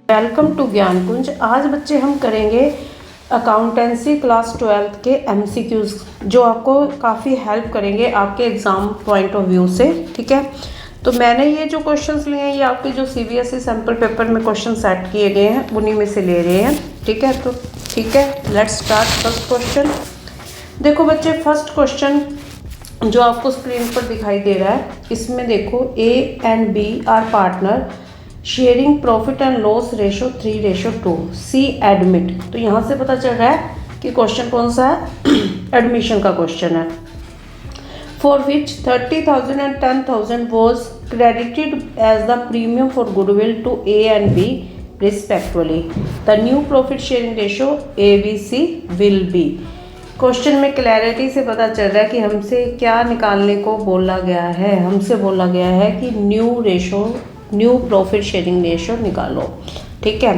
Welcome to ज्ञान कुंज। आज बच्चे हम करेंगे अकाउंटेंसी क्लास 12 के एमसीक्यूज़ जो आपको काफ़ी हेल्प करेंगे आपके एग्ज़ाम पॉइंट ऑफ व्यू से। ठीक है, तो मैंने ये जो क्वेश्चंस लिए हैं ये आपके जो सीबीएसई सैम्पल पेपर में क्वेश्चन सेट किए गए हैं उन्हीं में से ले रहे हैं। ठीक है, तो ठीक है, लेट्स स्टार्ट फर्स्ट क्वेश्चन। देखो बच्चे, फर्स्ट क्वेश्चन जो आपको स्क्रीन पर दिखाई दे रहा है, इसमें देखो A and B are partner sharing profit and loss ratio 3:2, C admit. तो यहाँ से पता चल रहा है कि क्वेश्चन कौन सा है, एडमिशन का क्वेश्चन है। For which 30,000 and 10,000 was credited as the premium for goodwill to A and B respectively. The new profit sharing ratio ABC will be. Question में क्लैरिटी से पता चल रहा है कि हमसे क्या निकालने को बोला गया है। हमसे बोला गया है कि न्यू प्रॉफिट शेयरिंग रेशो निकालो। ठीक है,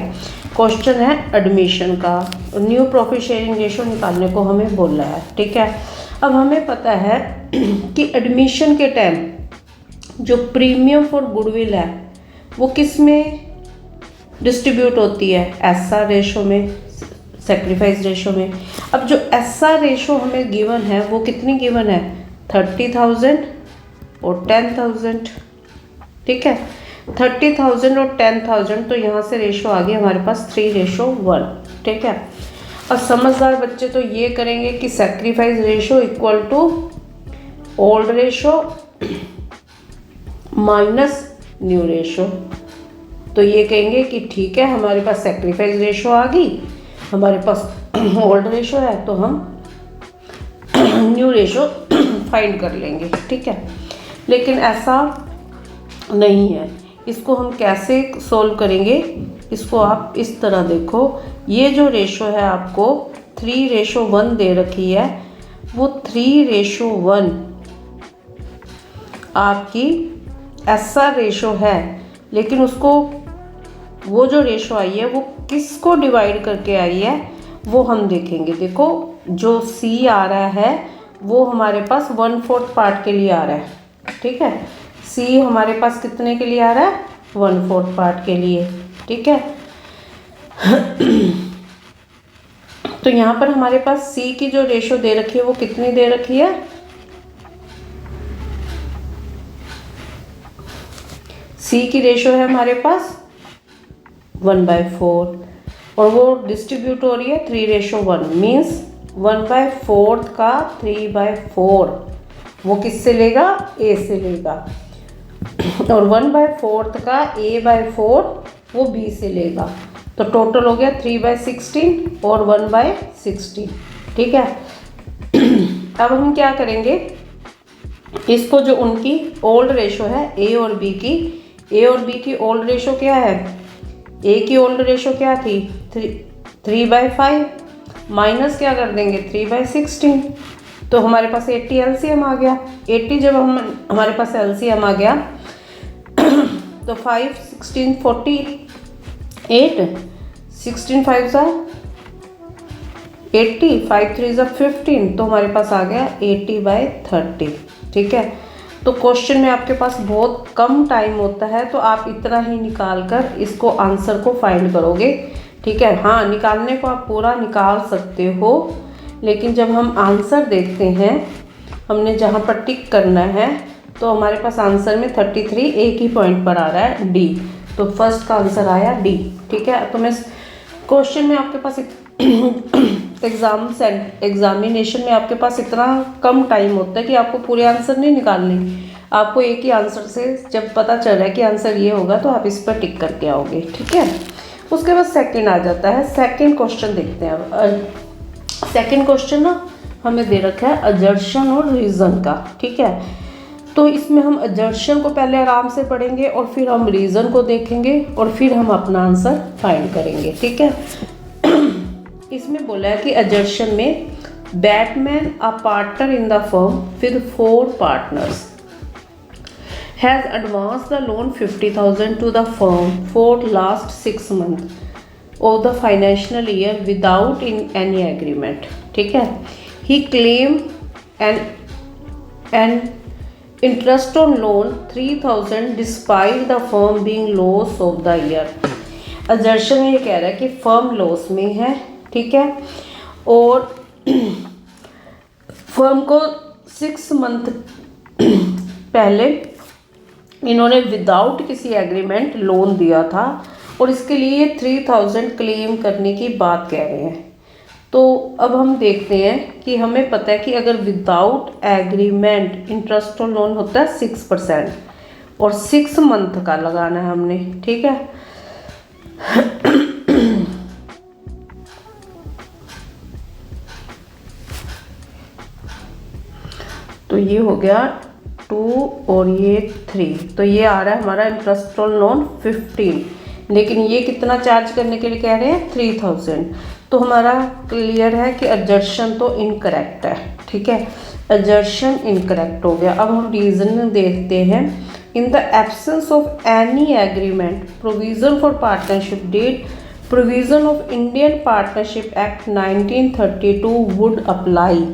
क्वेश्चन है एडमिशन का, न्यू प्रॉफिट शेयरिंग रेशो निकालने को हमें बोला है। ठीक है, अब हमें पता है कि एडमिशन के टाइम जो प्रीमियम फॉर गुडविल है वो किस में डिस्ट्रीब्यूट होती है, SR रेशो में, सेक्रीफाइस रेशो में। अब जो SR रेशो हमें गिवन है वो कितनी गिवन है, 30,000 और 10,000। ठीक है, 30,000 और 10,000, तो यहाँ से रेशो आ गई हमारे पास 3:1। ठीक है, और समझदार बच्चे तो ये करेंगे कि sacrifice ratio equal to old ratio minus new ratio. तो ये कहेंगे कि ठीक है, हमारे पास सेक्रीफाइस रेशो आ गई, हमारे पास ओल्ड रेशो है, तो हम न्यू रेशो फाइंड कर लेंगे। ठीक है, लेकिन ऐसा नहीं है। इसको हम कैसे सोल्व करेंगे, इसको आप इस तरह देखो, ये जो रेशो है आपको 3:1 दे रखी है, वो 3:1 आपकी SR रेशो है, लेकिन उसको वो जो रेशो आई है वो किसको डिवाइड करके आई है वो हम देखेंगे। देखो, जो C आ रहा है वो हमारे पास 1/4 पार्ट के लिए आ रहा है। ठीक है, C हमारे पास कितने के लिए आ रहा है, 1/4 पार्ट के लिए। ठीक है, तो यहाँ पर हमारे पास C की जो रेशो दे रखी है वो कितनी दे रखी है, C की रेशो है हमारे पास 1/4 और वो डिस्ट्रीब्यूट हो रही है 3:1, मीन्स 1/4 का 3/4 वो किससे लेगा, A से लेगा, और 1/4 का A/4 वो B से लेगा। तो टोटल हो गया 3/16 और 1/16। ठीक है, अब हम क्या करेंगे, इसको जो उनकी ओल्ड रेशो है A और B की ओल्ड रेशो क्या है, A की ओल्ड रेशो क्या थी 3/5, माइनस क्या कर देंगे 3/16, तो हमारे पास 80 LCM आ गया। 80 जब हमारे पास LCM आ गया तो 5 16 48, 16 5 80, 5 3 15, तो हमारे पास आ गया 80/30। ठीक है, तो क्वेश्चन में आपके पास बहुत कम टाइम होता है, तो आप इतना ही निकाल कर इसको आंसर को फाइंड करोगे। ठीक है, हाँ, निकालने को आप पूरा निकाल सकते हो, लेकिन जब हम आंसर देखते हैं, हमने जहाँ पर टिक करना है, तो हमारे पास आंसर में 33 एक ही पॉइंट पर आ रहा है, D। तो फर्स्ट का आंसर आया D। ठीक है, तो मैं क्वेश्चन में आपके पास एग्जामिनेशन में आपके पास इतना कम टाइम होता है कि आपको पूरे आंसर नहीं निकालने, आपको एक ही आंसर से जब पता चल रहा है कि आंसर ये होगा तो आप इस पर टिक करके आओगे। ठीक है, उसके बाद सेकंड आ जाता है। सेकंड क्वेश्चन देखते हैं। अब सेकंड क्वेश्चन ना हमें दे रखा है अजर्शन और रीज़न का। ठीक है, तो इसमें हम अजर्शन को पहले आराम से पढ़ेंगे और फिर हम रीज़न को देखेंगे और फिर हम अपना आंसर फाइंड करेंगे। ठीक है, इसमें बोला है कि अजर्शन में Batman a partner in the firm with 4 partners has advance the loan 50,000 to the firm for last 6 months of the financial year without in any agreement. ठीक है, he claimed an interest on loan 3,000 despite the firm being loss of the year. अजर्शन ये कह रहा है कि firm loss में है, ठीक है, और फर्म को 6 मंथ पहले इन्होंने विदाउट किसी एग्रीमेंट लोन दिया था और इसके लिए 3000 क्लेम करने की बात कह रहे हैं। तो अब हम देखते हैं कि हमें पता है कि अगर विदाउट एग्रीमेंट इंटरेस्ट और लोन होता है 6% और 6 मंथ का लगाना है हमने, ठीक है। तो ये हो गया 2 और ये 3, तो ये आ रहा है हमारा इंटरेस्ट और लोन 15, लेकिन ये कितना चार्ज करने के लिए कह रहे हैं 3000। तो हमारा क्लियर है कि अजर्शन तो इनकरेक्ट है, ठीक है, अजर्शन इनकरेक्ट हो गया। अब हम रीजन देखते हैं। In the absence of any agreement provision for partnership deed provision of Indian partnership act 1932 would apply.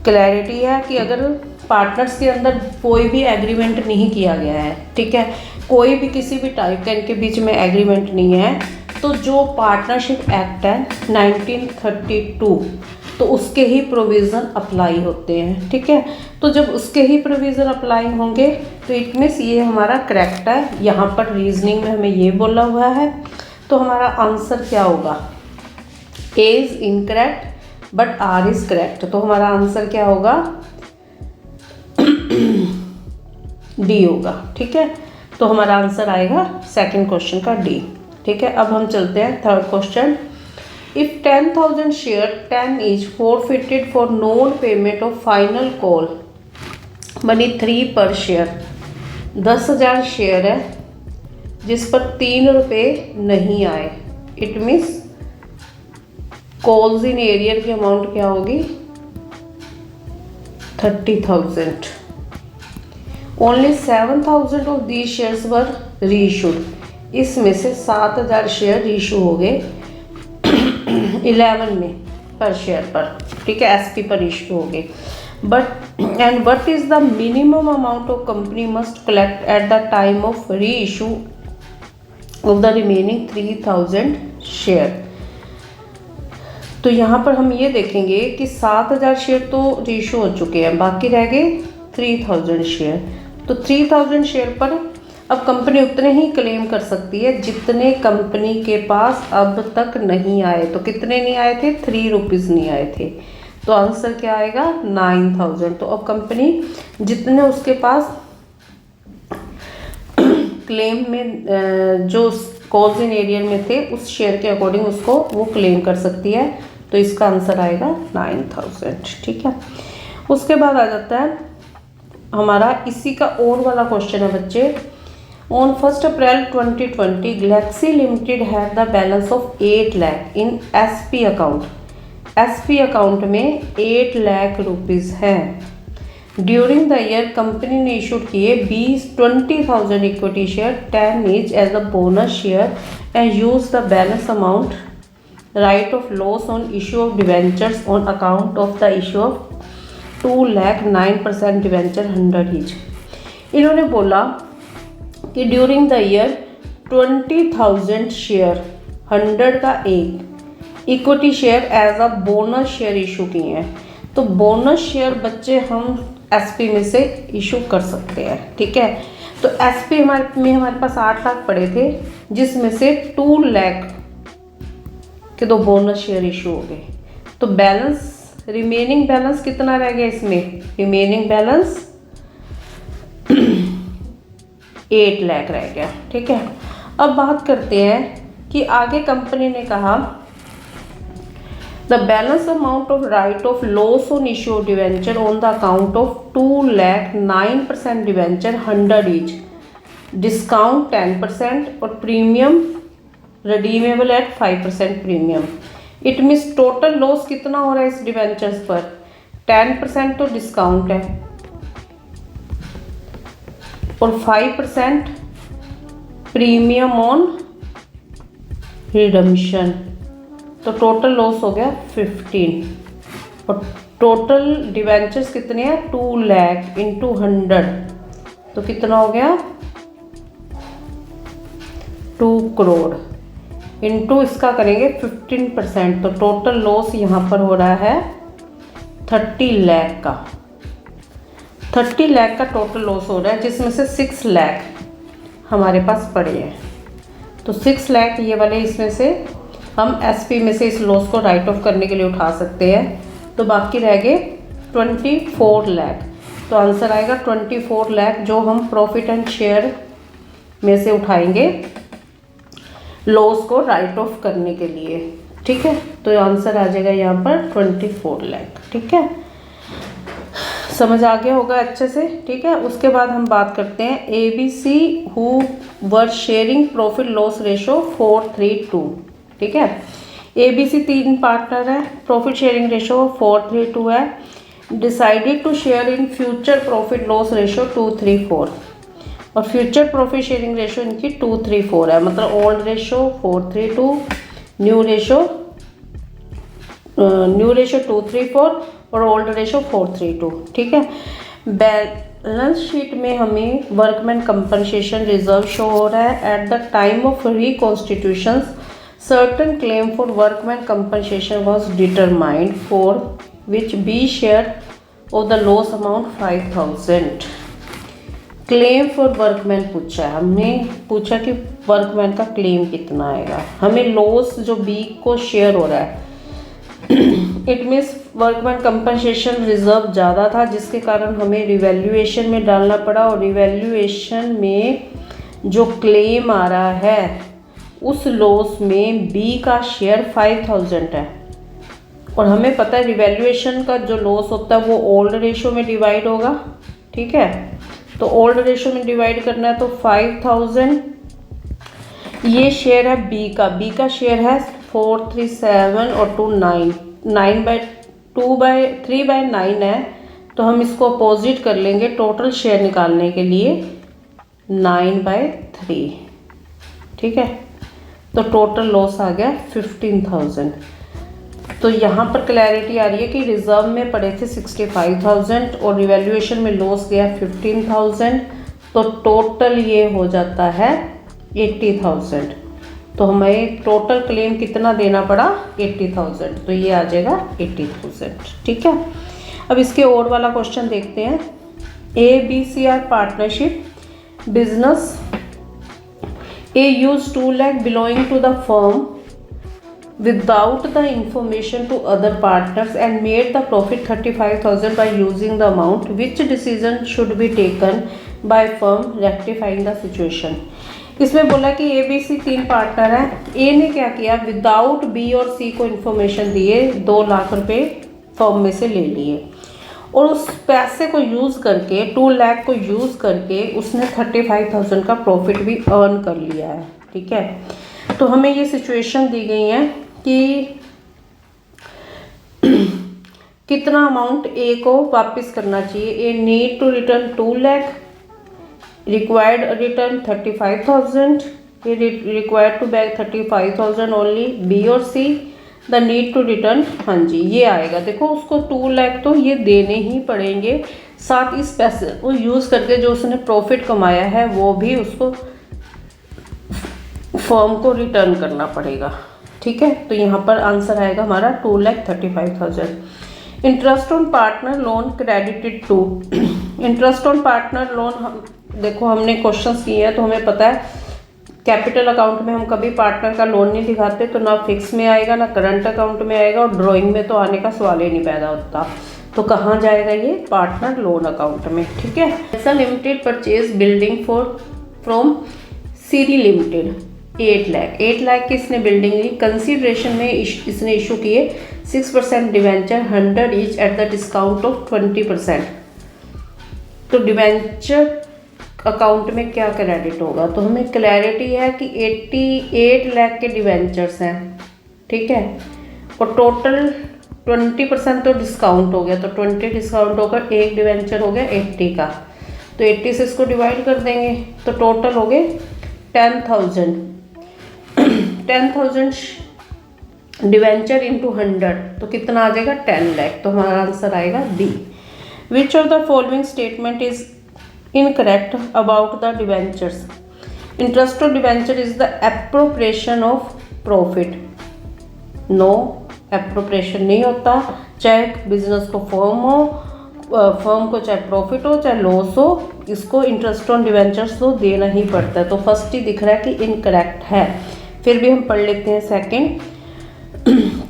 Clarity है कि अगर पार्टनर्स के अंदर कोई भी एग्रीमेंट नहीं किया गया है, ठीक है, कोई भी किसी भी टाइप का इनके बीच में एग्रीमेंट नहीं है, तो जो पार्टनरशिप एक्ट है 1932 तो उसके ही प्रोविज़न अप्लाई होते हैं, ठीक है। तो जब उसके ही प्रोविज़न अप्लाई होंगे तो इट मीन्स ये हमारा करेक्ट है। यहाँ पर रीजनिंग में हमें ये बोला हुआ है, तो हमारा आंसर क्या होगा, A is incorrect but R is correct. तो हमारा आंसर क्या होगा, डी होगा, ठीक है। तो हमारा आंसर आएगा सेकंड क्वेश्चन का डी, ठीक है। अब हम चलते हैं third question. If 10,000 share 10 is forfeited for non payment of final call money 3 पर शेयर। 10,000 शेयर है जिस पर 3 रुपये नहीं आए, it means calls in arrear की अमाउंट क्या होगी 30,000। Only 7,000 of these shares were reissued. इसमें से 7,000 शेयर रीइशू हो गए 11 में पर शेयर पर, ठीक है, एसपी पर इशू हो गए। But and what is the minimum amount of company must collect eight the time of री issue of the remaining 3,000 share. तो यहाँ पर हम ये देखेंगे कि 7,000 शेयर तो रीइशू हो चुके हैं, बाकी रह गए 3,000 शेयर। तो 3,000 शेयर पर अब कंपनी उतने ही क्लेम कर सकती है जितने कंपनी के पास अब तक नहीं आए। तो कितने नहीं आए थे, 3 रुपीज़ नहीं आए थे। तो आंसर क्या आएगा 9,000। तो अब कंपनी जितने उसके पास क्लेम में जो कॉल्स इन एरियर में थे उस शेयर के अकॉर्डिंग उसको वो क्लेम कर सकती है। तो इसका आंसर आएगा 9,000, ठीक है। उसके बाद आ जाता है हमारा इसी का और वाला क्वेश्चन है बच्चे। On 1st April 2020, Galaxy Limited had the balance of 8 lakh in SP account. SP account में 8 लाख रुपीज़ है। ड्यूरिंग द ईयर कंपनी ने इशूड किए 20,000 equity share 10 each as a bonus share and use the balance amount write off loss on issue of debentures on account of the issue of 2 lakh 9% debenture 100 each। इन्होंने बोला कि during the year 20,000 share 100 का एक equity share as a bonus share issue किए हैं। तो bonus share बच्चे हम एसपी में से इशू कर सकते हैं, ठीक है। तो एसपी हमारे पास 8 लाख पड़े थे जिसमें से 2 लाख के 2 बोनस शेयर इशू हो गए। तो बैलेंस रिमेनिंग बैलेंस कितना रह गया इसमें, रिमेनिंग बैलेंस 8 लाख रह गया, ठीक है। अब बात करते हैं कि आगे कंपनी ने कहा the balance amount of right off loss on issue of debenture on the account of 2 lakh 9% debenture 100 each, discount 10% और premium redeemable eight 5% premium. It means total loss कितना हो रहा है इस डिवेंचर्स पर 10% तो डिस्काउंट है और 5% प्रीमियम ऑन रिडम्पशन। तो टोटल लॉस हो गया 15 और टोटल डिवेंचर्स कितने हैं 2 लाख इंटू 100 तो कितना हो गया 2 करोड़, इंटू इसका करेंगे 15%, तो टोटल लॉस यहाँ पर हो रहा है 30 लाख का। 30 लाख का टोटल लॉस हो रहा है, जिसमें से 6 लाख हमारे पास पड़े हैं। तो 6 लाख ये वाले इसमें से हम एसपी में से इस लॉस को राइट ऑफ करने के लिए उठा सकते हैं। तो बाकी रह गए 24 लाख। तो आंसर आएगा 24 लाख, जो हम प्रॉफिट एंड शेयर में से उठाएंगे लॉस को राइट ऑफ करने के लिए। ठीक है, तो आंसर आ जाएगा यहाँ पर 24 लाख। ठीक है, समझ आ गया होगा अच्छे से। ठीक है, उसके बाद हम बात करते हैं ABC who were sharing profit loss ratio 4:3:2। ठीक है, ABC 3 पार्टनर है, प्रॉफिट शेयरिंग रेशो 4:3:2 है। Decided to share in future profit loss ratio 2:3:4, और फ्यूचर प्रॉफिट शेयरिंग रेशो इनकी 2:3:4 है। मतलब ओल्ड रेशो 4:3:2, न्यू रेशो 2:3:4 और ओल्ड रेशो 4:3:2। ठीक है, बैलेंस शीट में हमें वर्कमैन कंपनसेशन रिजर्व शो हो रहा है। At the time of reconstitution certain claim for workman compensation was determined for which B share of the loss amount 5000। Claim for workman पूछा है, हमने पूछा कि वर्कमैन का क्लेम कितना आएगा। हमें लॉस जो बी को शेयर हो रहा है, it means workman compensation reserve ज़्यादा था, जिसके कारण हमें रिवैल्यूएशन में डालना पड़ा। और रिवैल्यूएशन में जो क्लेम आ रहा है उस लॉस में बी का शेयर 5000 है। और हमें पता है रिवैल्यूएशन का जो लॉस होता है वो ओल्ड रेशो में डिवाइड होगा। ठीक है, तो ओल्ड रेशो में डिवाइड करना है, तो 5000 ये शेयर है बी का। बी का शेयर है 437 और 2 9 3/9 है। तो हम इसको अपोजिट कर लेंगे टोटल शेयर निकालने के लिए 9/3। ठीक है, तो टोटल लॉस आ गया 15000। तो यहाँ पर क्लैरिटी आ रही है कि रिजर्व में पड़े थे 65,000 और रिवैल्यूएशन में लॉस गया 15,000, तो टोटल ये हो जाता है 80,000। तो हमें टोटल क्लेम कितना देना पड़ा 80,000, तो ये आ जाएगा 80,000। ठीक है, अब इसके और वाला क्वेश्चन देखते हैं। ABCR partnership business A used 2 lakh belonging to the firm without the information to other partners and made the profit 35,000 by using the amount. Which decision should be taken by firm rectifying the situation? इसमें बोला कि ABC 3 partner है। A ने क्या किया, without B और C को information दिए 2 लाख रुपए फर्म में से ले लिए, और उस पैसे को यूज़ करके 2 लाख को यूज़ करके उसने 35,000 का प्रॉफिट भी अर्न कर लिया है। ठीक है, तो हमें ये सिचुएशन दी गई है कि कितना अमाउंट ए को वापस करना चाहिए। A need to return 2 lakh, required return 35,000, ये required to back 35,000 only. B और C the need to return, हाँ जी ये आएगा। देखो उसको 2 लाख तो ये देने ही पड़ेंगे, साथ इस पैसे को यूज़ करके जो उसने प्रॉफिट कमाया है वो भी उसको फर्म को रिटर्न करना पड़ेगा। ठीक है, तो यहाँ पर आंसर आएगा हमारा 2,35,000। Interest on partner loan credited to, interest on partner loan देखो हमने क्वेश्चंस किए हैं तो हमें पता है कैपिटल अकाउंट में हम कभी पार्टनर का लोन नहीं दिखाते, तो ना फिक्स में आएगा ना करंट अकाउंट में आएगा, और ड्राइंग में तो आने का सवाल ही नहीं पैदा होता। तो कहाँ जाएगा ये, पार्टनर लोन अकाउंट में। ठीक है, ऐसा लिमिटेड परचेज बिल्डिंग फ्रॉम सीरी लिमिटेड 8 लाख। 8 लाख की इसने बिल्डिंग ली। कंसिडरेशन में इसने इशू किए 6% debenture 100 each at the discount of 20%। तो डिवेंचर अकाउंट में क्या क्रेडिट होगा, तो हमें क्लैरिटी है कि 88 लाख के डिवेंचर्स हैं। ठीक है, और टोटल 20% तो डिस्काउंट हो गया, तो 20 डिस्काउंट होकर एक डिवेंचर हो गया 80 का, तो 80 से इसको डिवाइड कर देंगे तो टोटल हो गए 10,000। 10,000 डिवेंचर इंटू 100 तो कितना आ जाएगा 10 लाख। तो हमारा आंसर आएगा B. Which of the following statement is incorrect about the debentures? Interest of debenture is the appropriation of profit, no appropriation नहीं होता, चाहे बिजनेस को फर्म को चाहे प्रॉफिट हो चाहे लॉस हो, इसको इंटरेस्ट ऑन डिवेंचर्स तो देना ही पड़ता है। तो फर्स्ट ही दिख रहा है कि इनकरेक्ट है। फिर भी हम पढ़ लेते हैं सेकंड।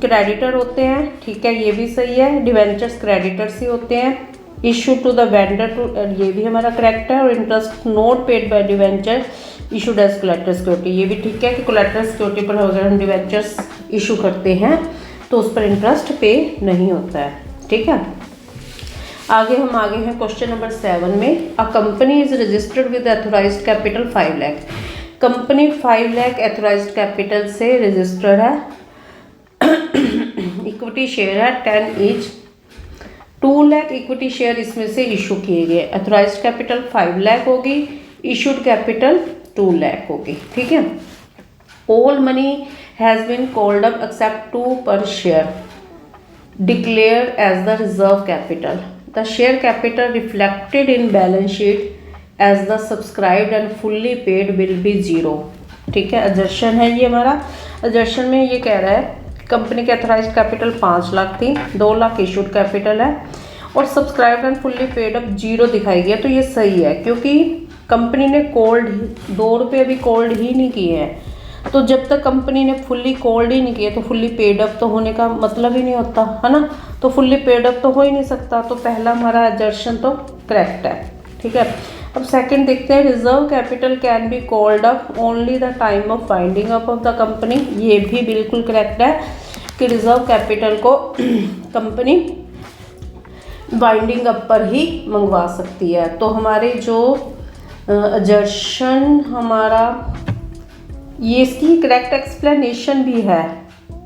क्रेडिटर होते हैं, ठीक है, ये भी सही है, डिवेंचर्स क्रेडिटर्स ही होते हैं। Issue to the vendor too, ये भी हमारा करेक्ट है। और interest note paid by debenture issued as collateral security, ये भी ठीक है कि कोलैटरल सिक्योरिटी पर अगर हम डिवेंचर्स इशू करते हैं तो उस पर इंटरेस्ट पे नहीं होता है, ठीक है। आगे हैं क्वेश्चन नंबर 7 में। A company is registered with authorised capital 5 lakh. Company 5 lakh authorised capital से रजिस्टर्ड है। इक्विटी शेयर है 10 ईच, 2 लाख इक्विटी शेयर इसमें से इशू किए गए। एथोराइज्ड कैपिटल 5 लाख होगी, इशूड कैपिटल 2 लाख होगी, ठीक है। All money has been called up except 2 per share declare as the reserve capital. The share capital reflected in balance sheet as the subscribed and fully paid will be 0, ठीक है। अजर्शन है ये हमारा। अजर्शन में ये कह रहा है कंपनी की एथोराइज्ड कैपिटल 5 लाख थी, 2 लाख इशूड कैपिटल है और सब्सक्राइब्ड एंड फुल्ली पेड अब 0 दिखाई गया। तो ये सही है क्योंकि कंपनी ने कॉल्ड 2 रुपये अभी कॉल्ड ही नहीं किए हैं। तो जब तक कंपनी ने फुल्ली कॉल्ड ही नहीं किए तो फुल्ली पेड अप तो होने का मतलब ही नहीं होता है ना। तो फुल्ली पेड अप तो हो ही नहीं सकता। तो पहला हमारा एजर्शन तो करेक्ट है, ठीक है। अब सेकंड देखते हैं। Reserve capital can be called up only the time of winding up of the company. ये भी बिल्कुल करेक्ट है कि रिजर्व कैपिटल को कंपनी वाइंडिंग अप पर ही मंगवा सकती है। तो हमारे जो एजर्शन हमारा ये इसकी करेक्ट एक्सप्लेनेशन भी है,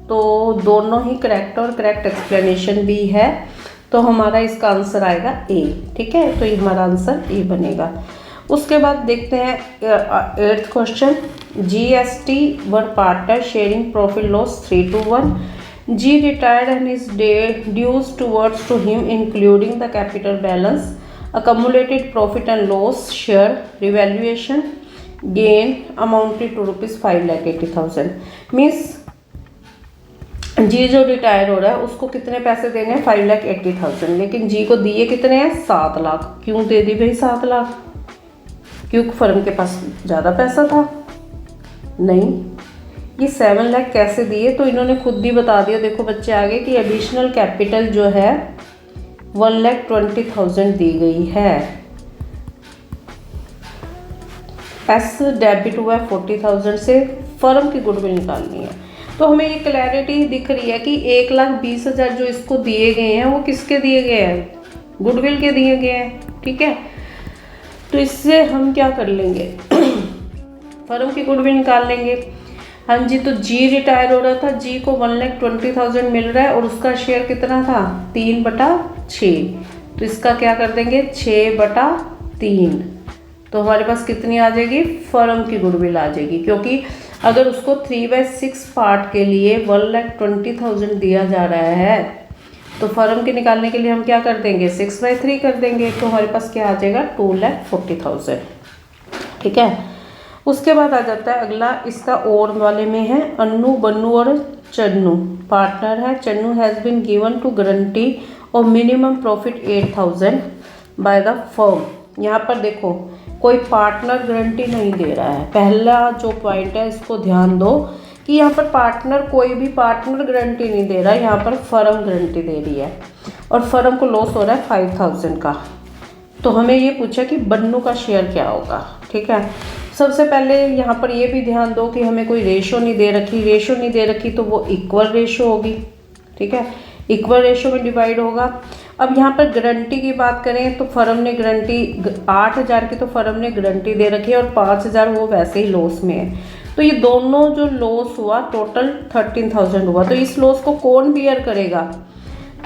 तो दोनों ही करेक्ट और करेक्ट एक्सप्लेनेशन भी है। तो हमारा इसका आंसर आएगा ए, ठीक है। तो ये हमारा आंसर ए बनेगा। उसके बाद देखते हैं 8th question. GST were partner sharing profit loss 3-1। G retired and is dues towards to him including the capital balance, accumulated profit and loss share revaluation gain amounted to ₹5,80,000। Means जी जो retire हो रहा है उसको कितने पैसे देने हैं 5,80,000, लेकिन जी को दिए कितने हैं 7 लाख। क्यों दे दी भाई 7 लाख? क्योंकि फर्म के पास ज़्यादा पैसा था? नहीं। ये 7 लाख कैसे दिए? तो इन्होंने खुद ही बता दिया। देखो बच्चे आगे कि एडिशनल कैपिटल जो है 1,20,000 दी गई है। एस डेबिट हुआ 40,000 से, फर्म की गुडविल निकालनी है। तो हमें ये क्लैरिटी दिख रही है कि 1,20,000 जो इसको दिए गए हैं वो किसके दिए गए हैं? गुडविल के दिए गए हैं, ठीक है। तो इससे हम क्या कर लेंगे फर्म की गुडविल निकाल लेंगे। हाँ जी, तो जी रिटायर हो रहा था, जी को 1,20,000 मिल रहा है और उसका शेयर कितना था 3/6। तो इसका क्या कर देंगे 6/3। तो हमारे पास कितनी आ जाएगी? फर्म की गुडविल आ जाएगी। क्योंकि अगर उसको 3/6 पार्ट के लिए 1,20,000 दिया जा रहा है तो फर्म के निकालने के लिए हम क्या कर देंगे 6/3 कर देंगे। तो हमारे पास क्या आ जाएगा 2,40,000, ठीक है। उसके बाद आ जाता है अगला, इसका और वाले में है अन्नू, बन्नू और चन्नू पार्टनर है। Channu has been given to guarantee और minimum profit 8,000 by the firm. यहाँ पर देखो कोई पार्टनर गारंटी नहीं दे रहा है। पहला जो पॉइंट है इसको ध्यान दो कि यहाँ पर पार्टनर, कोई भी पार्टनर गारंटी नहीं दे रहा है, यहाँ पर फर्म गारंटी दे रही है और फर्म को लॉस हो रहा है 5,000 का। तो हमें ये पूछा कि बन्नू का शेयर क्या होगा, ठीक है। सबसे पहले यहाँ पर ये भी ध्यान दो कि हमें कोई रेशो नहीं दे रखी। रेशो नहीं दे रखी तो वो इक्वल रेशो होगी, ठीक है, इक्वल रेशो में डिवाइड होगा। अब यहाँ पर गारंटी की बात करें तो फर्म ने गारंटी 8,000 की तो फर्म ने गारंटी दे रखी है और 5,000 वो वैसे ही लॉस में है। तो ये दोनों जो लॉस हुआ टोटल 13,000 हुआ। तो इस लॉस को कौन बियर करेगा?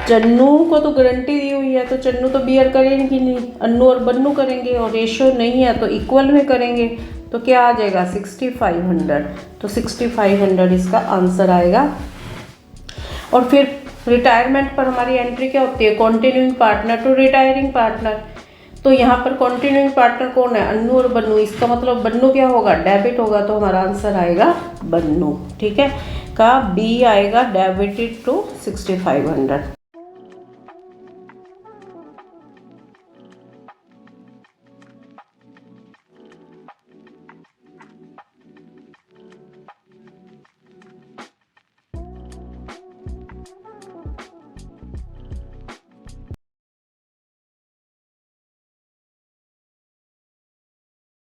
चन्नू को तो गारंटी दी हुई है तो चन्नू तो बियर करेंगे नहीं, अन्नू और बन्नू करेंगे। और रेशो नहीं है तो इक्वल में करेंगे। तो क्या आ जाएगा 6,500। तो 6,500 इसका आंसर आएगा। और फिर रिटायरमेंट पर हमारी एंट्री क्या होती है? Continuing partner to retiring partner. तो यहाँ पर कॉन्टिन्यूइंग पार्टनर कौन है? अन्नू और बन्नू। इसका मतलब बन्नू क्या होगा? डेबिट होगा। तो हमारा आंसर आएगा बन्नू, ठीक है। का बी आएगा डेबिटेड टू 6500।